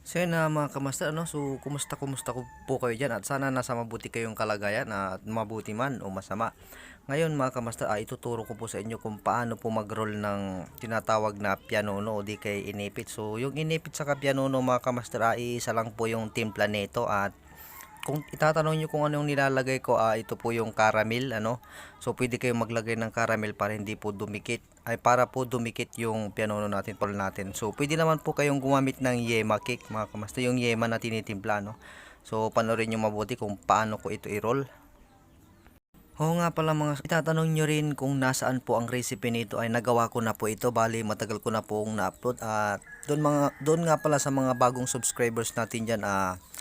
So yun na mga kamaster, ano? So kumusta ko po kayo dyan at sana nasa mabuti kayong kalagayan at mabuti man o masama. Ngayon mga kamaster, ituturo ko po sa inyo kung paano po mag-roll ng tinatawag na pianono o di kay inipit. So yung inipit sa pianono mga kamaster, isa lang po yung timpla nito at kung itatanong nyo kung anong nilalagay ko, ito po yung caramel, ano. So pwede kayong maglagay ng caramel para hindi po dumikit, ay para po dumikit yung pianono natin, pol natin. So pwede naman po kayong gumamit ng yema cake mga kamasta, yung yema na tinitimpla, no. So panoorin nyo mabuti kung paano ko ito i-roll. Oo nga pala mga itatanong nyo rin kung nasaan po ang recipe nito, ay nagawa ko na po ito, bali matagal ko na pong na-upload at doon nga pala sa mga bagong subscribers natin diyan,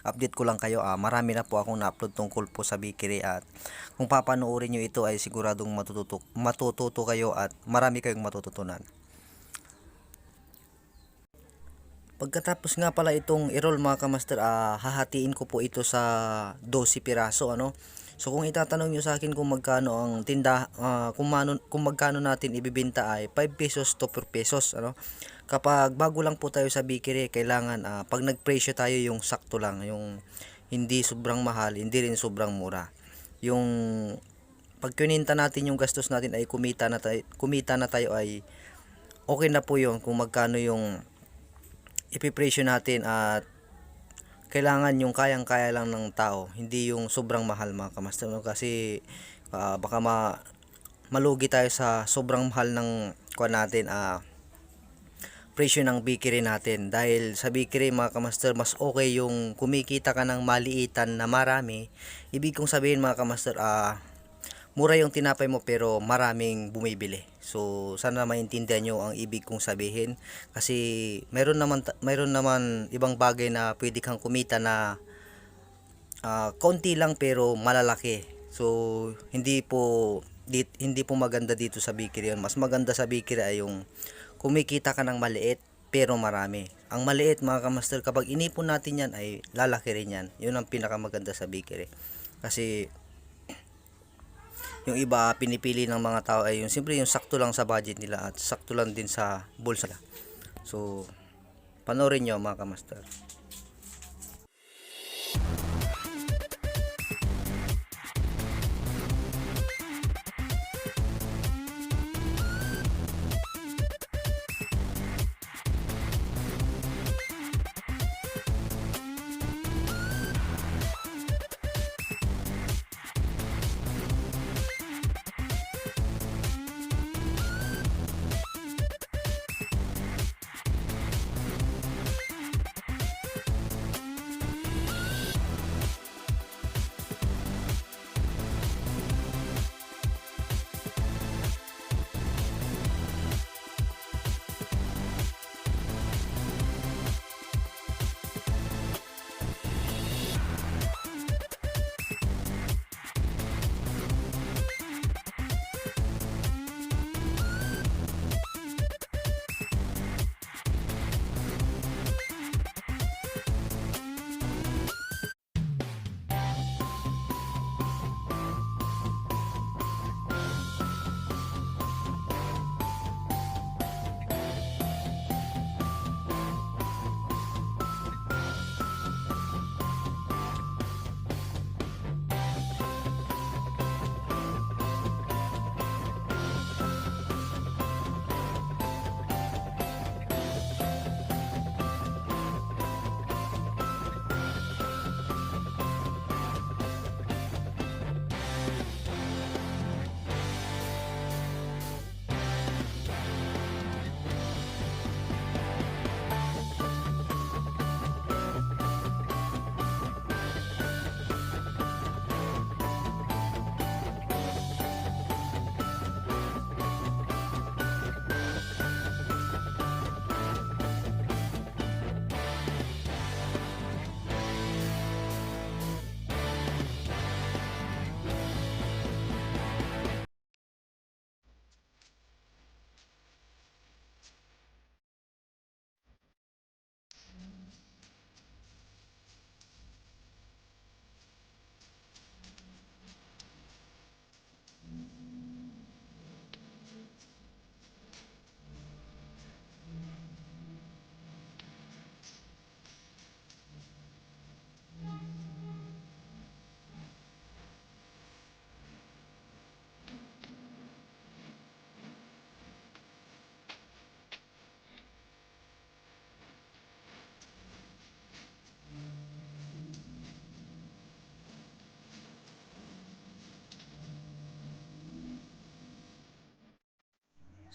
update ko lang kayo, marami na po akong na-upload tungkol po sa bakery at kung papanoorin nyo ito ay siguradong matututo kayo at marami kayong matututunan. Pagkatapos nga pala itong i-roll mga kamaster, hahatiin ko po ito sa 12 piraso, ano. So kung itatanong nyo sa akin kung magkano ang kung magkano natin ibibenta, ay 5 pesos to 4 pesos, ano. Kapag bago lang po tayo sa bakery, kailangan pag nagpresyo tayo yung sakto lang, yung hindi sobrang mahal, hindi rin sobrang mura. Yung pag kininta natin yung gastos natin ay kumita na tayo ay okay na po yun kung magkano yung ipipresyo natin at kailangan yung kayang-kaya lang ng tao, hindi yung sobrang mahal mga kamaster, no? Kasi baka malugi tayo sa sobrang mahal ng natin, presyo ng bakery natin. Dahil sa bakery mga kamaster, mas okay yung kumikita ka ng maliitan na marami. Ibig kong sabihin mga kamaster, mura yung tinapay mo pero maraming bumibili. So sana maintindihan nyo ang ibig kong sabihin, kasi mayroon naman ibang bagay na pwede kang kumita na konti lang pero malalaki. So hindi po maganda dito sa bakery yun. Mas maganda sa bakery ay yung kumikita ka ng maliit pero marami. Ang maliit mga kamaster, kapag inipon natin yan ay lalaki rin yan. Yun ang pinakamaganda sa bakery. Kasi yung iba pinipili ng mga tao ay yung simple, yung sakto lang sa budget nila at sakto lang din sa bulsa nila. So panoorin nyo mga kamaster.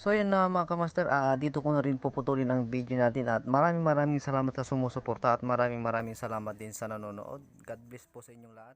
So yun na mga kamaster, dito ko na rin puputulin ang video natin at maraming salamat sa sumusuporta at maraming salamat din sa nanonood. God bless po sa inyong lahat.